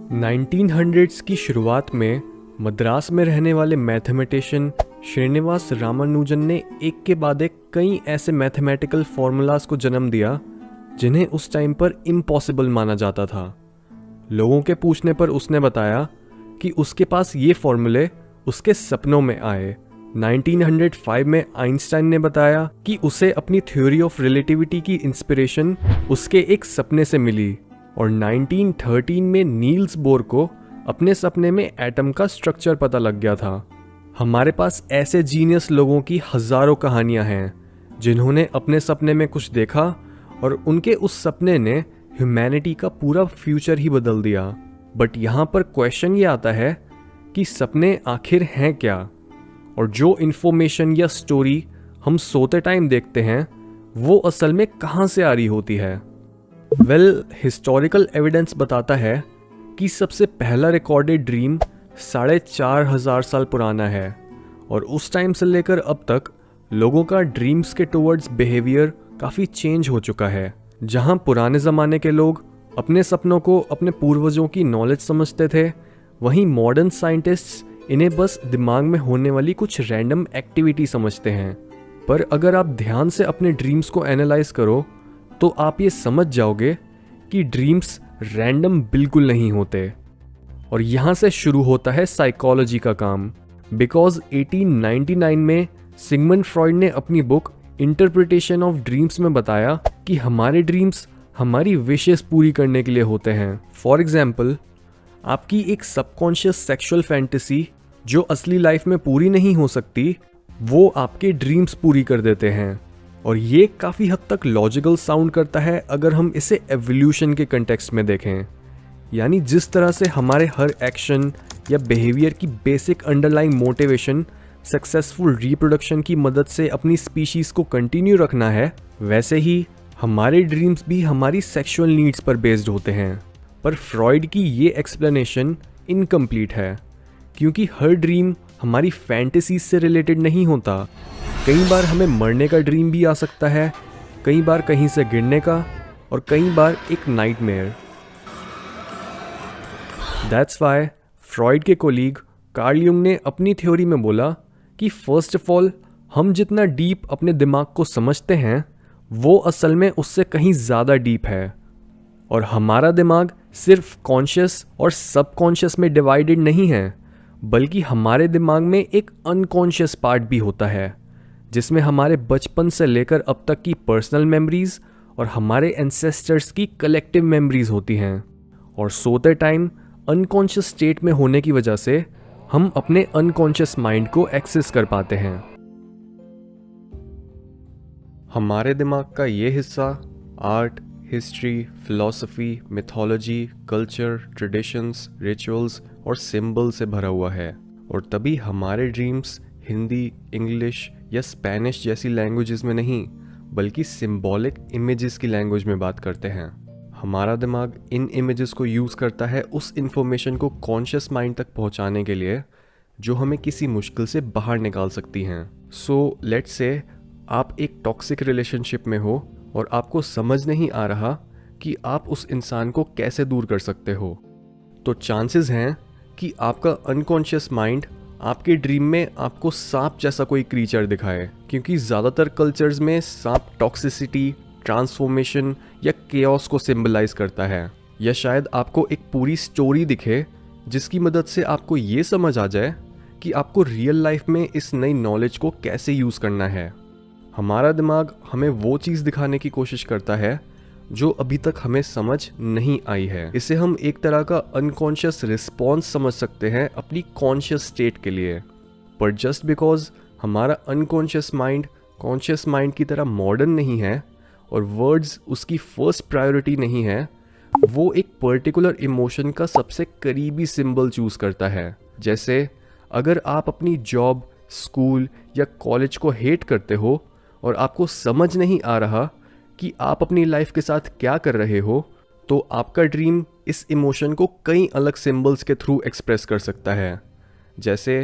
1900s की शुरुआत में मद्रास में रहने वाले मैथमेटिशियन श्रीनिवास रामानुजन ने एक के बाद एक कई ऐसे मैथमेटिकल फार्मूलाज को जन्म दिया जिन्हें उस टाइम पर इम्पॉसिबल माना जाता था। लोगों के पूछने पर उसने बताया कि उसके पास ये फॉर्मूले उसके सपनों में आए। 1905 में आइंस्टाइन ने बताया कि उसे अपनी थ्योरी ऑफ रिलेटिविटी की इंस्पिरेशन उसके एक सपने से मिली, और 1913 में नील्स बोर को अपने सपने में एटम का स्ट्रक्चर पता लग गया था। हमारे पास ऐसे जीनियस लोगों की हजारों कहानियां हैं जिन्होंने अपने सपने में कुछ देखा और उनके उस सपने ने ह्यूमैनिटी का पूरा फ्यूचर ही बदल दिया। बट यहाँ पर क्वेश्चन ये आता है कि सपने आखिर हैं क्या, और जो इन्फॉर्मेशन या स्टोरी हम सोते टाइम देखते हैं वो असल में कहाँ से आ रही होती है। हिस्टोरिकल एविडेंस बताता है कि सबसे पहला रिकॉर्डेड ड्रीम 4,500 साल पुराना है, और उस टाइम से लेकर अब तक लोगों का ड्रीम्स के टुवर्ड्स बिहेवियर काफ़ी चेंज हो चुका है। जहां पुराने ज़माने के लोग अपने सपनों को अपने पूर्वजों की नॉलेज समझते थे, वहीं मॉडर्न साइंटिस्ट्स इन्हें बस दिमाग में होने वाली कुछ रैंडम एक्टिविटी समझते हैं। पर अगर आप ध्यान से अपने ड्रीम्स को एनालाइज करो तो आप ये समझ जाओगे कि ड्रीम्स रैंडम बिल्कुल नहीं होते। और यहाँ से शुरू होता है साइकोलॉजी का काम। बिकॉज 1899 में सिगमंड फ्रॉइड ने अपनी बुक इंटरप्रिटेशन ऑफ ड्रीम्स में बताया कि हमारे ड्रीम्स हमारी विशेस पूरी करने के लिए होते हैं। फॉर एग्जाम्पल, आपकी एक सबकॉन्शियस सेक्सुअल फैंटेसी जो असली लाइफ में पूरी नहीं हो सकती, वो आपके ड्रीम्स पूरी कर देते हैं। और ये काफ़ी हद तक लॉजिकल साउंड करता है अगर हम इसे एवोल्यूशन के कंटेक्स्ट में देखें। यानी जिस तरह से हमारे हर एक्शन या बिहेवियर की basic underlying motivation successful reproduction की मदद से अपनी स्पीशीज़ को कंटिन्यू रखना है, वैसे ही हमारे ड्रीम्स भी हमारी सेक्सुअल नीड्स पर बेस्ड होते हैं। पर फ्रॉइड की ये एक्सप्लेनेशन इनकम्प्लीट है, क्योंकि हर ड्रीम हमारी फैंटेसीज से रिलेटेड नहीं होता। कई बार हमें मरने का ड्रीम भी आ सकता है, कई बार कहीं से गिरने का, और कई बार एक नाइटमेयर। दैट्स वाई फ्रॉइड के कोलीग कार्ल युंग ने अपनी थ्योरी में बोला कि फर्स्ट ऑफ ऑल हम जितना डीप अपने दिमाग को समझते हैं वो असल में उससे कहीं ज़्यादा डीप है, और हमारा दिमाग सिर्फ कॉन्शियस और सबकॉन्शियस में डिवाइडेड नहीं है, बल्कि हमारे दिमाग में एक अनकॉन्शियस पार्ट भी होता है जिसमें हमारे बचपन से लेकर अब तक की पर्सनल मेमोरीज और हमारे एंसेस्टर्स की कलेक्टिव मेमोरीज होती हैं। और सोते टाइम अनकॉन्शियस स्टेट में होने की वजह से हम अपने अनकॉन्शियस माइंड को एक्सेस कर पाते हैं। हमारे दिमाग का ये हिस्सा art, history, philosophy, mythology, culture, traditions, rituals और सिंबल से भरा हुआ है, और तभी हमारे ड्रीम्स हिंदी, इंग्लिश या स्पेनिश जैसी लैंग्वेजेस में नहीं बल्कि सिंबॉलिक इमेजेस की लैंग्वेज में बात करते हैं। हमारा दिमाग इन इमेजेस को यूज़ करता है उस इंफॉर्मेशन को कॉन्शियस माइंड तक पहुंचाने के लिए जो हमें किसी मुश्किल से बाहर निकाल सकती हैं। सो लेट्स से आप एक टॉक्सिक रिलेशनशिप में हो और आपको समझ नहीं आ रहा कि आप उस इंसान को कैसे दूर कर सकते हो, तो चांसेस हैं कि आपका अनकॉन्शियस माइंड आपके ड्रीम में आपको सांप जैसा कोई क्रीचर दिखाए, क्योंकि ज़्यादातर कल्चर्स में सांप टॉक्सिसिटी, ट्रांसफॉर्मेशन या केओस को सिंबलाइज करता है। या शायद आपको एक पूरी स्टोरी दिखे जिसकी मदद से आपको ये समझ आ जाए कि आपको रियल लाइफ में इस नई नॉलेज को कैसे यूज़ करना है। हमारा दिमाग हमें वो चीज़ दिखाने की कोशिश करता है जो अभी तक हमें समझ नहीं आई है। इसे हम एक तरह का अनकॉन्शियस रिस्पॉन्स समझ सकते हैं अपनी कॉन्शियस स्टेट के लिए। पर जस्ट बिकॉज हमारा अनकॉन्शियस माइंड कॉन्शियस माइंड की तरह मॉडर्न नहीं है और वर्ड्स उसकी फर्स्ट प्रायोरिटी नहीं है, वो एक पर्टिकुलर इमोशन का सबसे करीबी सिंबल चूज करता है। जैसे अगर आप अपनी जॉब, स्कूल या कॉलेज को हेट करते हो और आपको समझ नहीं आ रहा कि आप अपनी लाइफ के साथ क्या कर रहे हो, तो आपका ड्रीम इस इमोशन को कई अलग सिंबल्स के थ्रू एक्सप्रेस कर सकता है। जैसे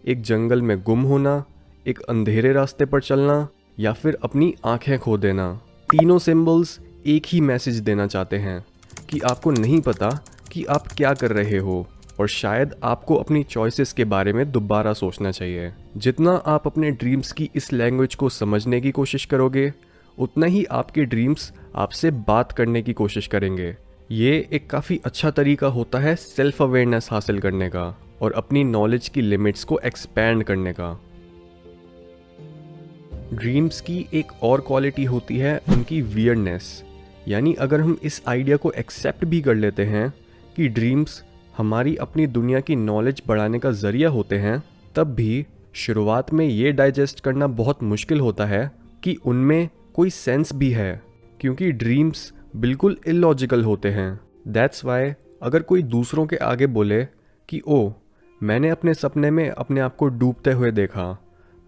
एक जंगल में गुम होना, एक अंधेरे रास्ते पर चलना, या फिर अपनी आंखें खो देना। तीनों सिंबल्स एक ही मैसेज देना चाहते हैं कि आपको नहीं पता कि आप क्या कर रहे हो, और शायद आपको अपनी चॉइसेस के बारे में दोबारा सोचना चाहिए। जितना आप अपने ड्रीम्स की इस लैंग्वेज को समझने की कोशिश करोगे, उतना ही आपके ड्रीम्स आपसे बात करने की कोशिश करेंगे। ये एक काफ़ी अच्छा तरीका होता है सेल्फ अवेयरनेस हासिल करने का और अपनी नॉलेज की लिमिट्स को एक्सपैंड करने का। ड्रीम्स की एक और क्वालिटी होती है उनकी वियर्डनेस। यानी अगर हम इस आइडिया को एक्सेप्ट भी कर लेते हैं कि ड्रीम्स हमारी अपनी दुनिया की नॉलेज बढ़ाने का ज़रिया होते हैं, तब भी शुरुआत में ये डाइजेस्ट करना बहुत मुश्किल होता है कि उनमें कोई सेंस भी है, क्योंकि ड्रीम्स बिल्कुल इलॉजिकल होते हैं। दैट्स वाई अगर कोई दूसरों के आगे बोले कि ओ, मैंने अपने सपने में अपने आप को डूबते हुए देखा,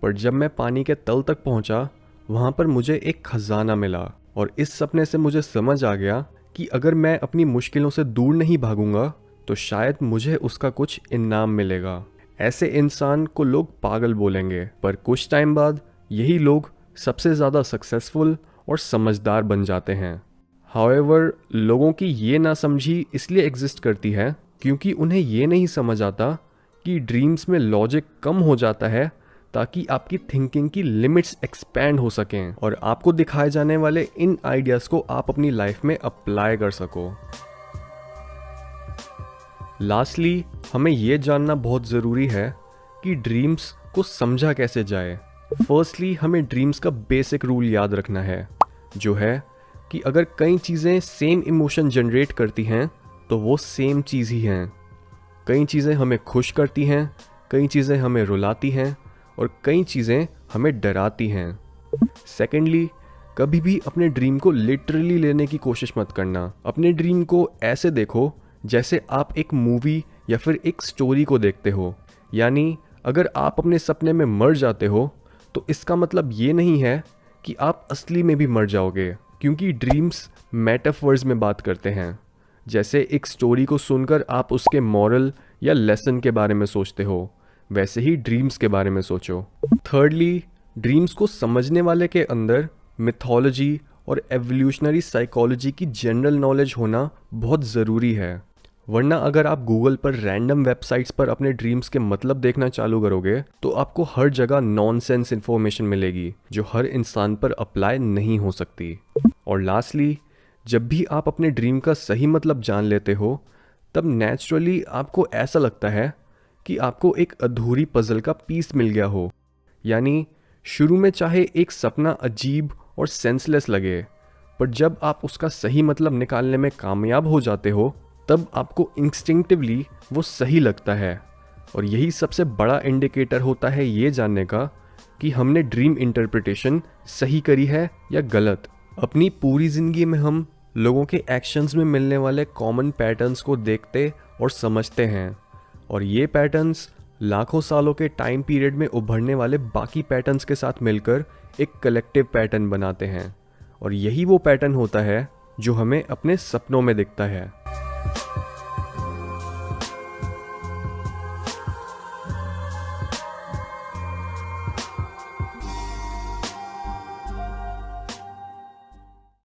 पर जब मैं पानी के तल तक पहुंचा वहां पर मुझे एक खजाना मिला, और इस सपने से मुझे समझ आ गया कि अगर मैं अपनी मुश्किलों से दूर नहीं भागूंगा तो शायद मुझे उसका कुछ इनाम मिलेगा। ऐसे इंसान को लोग पागल बोलेंगे, पर कुछ टाइम बाद यही लोग सबसे ज़्यादा सक्सेसफुल और समझदार बन जाते हैं। हाउएवर, लोगों की ये नासमझी इसलिए एग्जिस्ट करती है क्योंकि उन्हें ये नहीं समझ आता कि ड्रीम्स में लॉजिक कम हो जाता है ताकि आपकी थिंकिंग की लिमिट्स एक्सपैंड हो सकें और आपको दिखाए जाने वाले इन आइडियाज़ को आप अपनी लाइफ में अप्लाई कर सको। लास्टली, हमें यह जानना बहुत ज़रूरी है कि ड्रीम्स को समझा कैसे जाए। फर्स्टली, हमें ड्रीम्स का बेसिक रूल याद रखना है, जो है कि अगर कई चीज़ें सेम इमोशन जनरेट करती हैं तो वो सेम चीज़ ही हैं। कई चीज़ें हमें खुश करती हैं, कई चीज़ें हमें रुलाती हैं और कई चीज़ें हमें डराती हैं। सेकेंडली, कभी भी अपने ड्रीम को लिटरली लेने की कोशिश मत करना। अपने ड्रीम को ऐसे देखो जैसे आप एक मूवी या फिर एक स्टोरी को देखते हो। यानी अगर आप अपने सपने में मर जाते हो तो इसका मतलब ये नहीं है कि आप असली में भी मर जाओगे, क्योंकि ड्रीम्स मेटाफर्स में बात करते हैं। जैसे एक स्टोरी को सुनकर आप उसके मॉरल या लेसन के बारे में सोचते हो, वैसे ही ड्रीम्स के बारे में सोचो। थर्डली, ड्रीम्स को समझने वाले के अंदर मिथोलॉजी और एवोल्यूशनरी साइकोलॉजी की जनरल नॉलेज होना बहुत ज़रूरी है, वरना अगर आप गूगल पर रैंडम वेबसाइट्स पर अपने ड्रीम्स के मतलब देखना चालू करोगे तो आपको हर जगह नॉनसेंस इन्फॉर्मेशन मिलेगी जो हर इंसान पर अप्लाई नहीं हो सकती। और लास्टली, जब भी आप अपने ड्रीम का सही मतलब जान लेते हो तब नेचुरली आपको ऐसा लगता है कि आपको एक अधूरी पजल का पीस मिल गया हो। यानी शुरू में चाहे एक सपना अजीब और सेंसलेस लगे, पर जब आप उसका सही मतलब निकालने में कामयाब हो जाते हो तब आपको इंस्टिंक्टिवली वो सही लगता है। और यही सबसे बड़ा इंडिकेटर होता है ये जानने का कि हमने ड्रीम इंटरप्रिटेशन सही करी है या गलत। अपनी पूरी ज़िंदगी में हम लोगों के एक्शंस में मिलने वाले कॉमन पैटर्न्स को देखते और समझते हैं, और ये पैटर्न्स लाखों सालों के टाइम पीरियड में उभरने वाले बाकी पैटर्न्स के साथ मिलकर एक कलेक्टिव पैटर्न बनाते हैं। और यही वो पैटर्न होता है जो हमें अपने सपनों में दिखता है।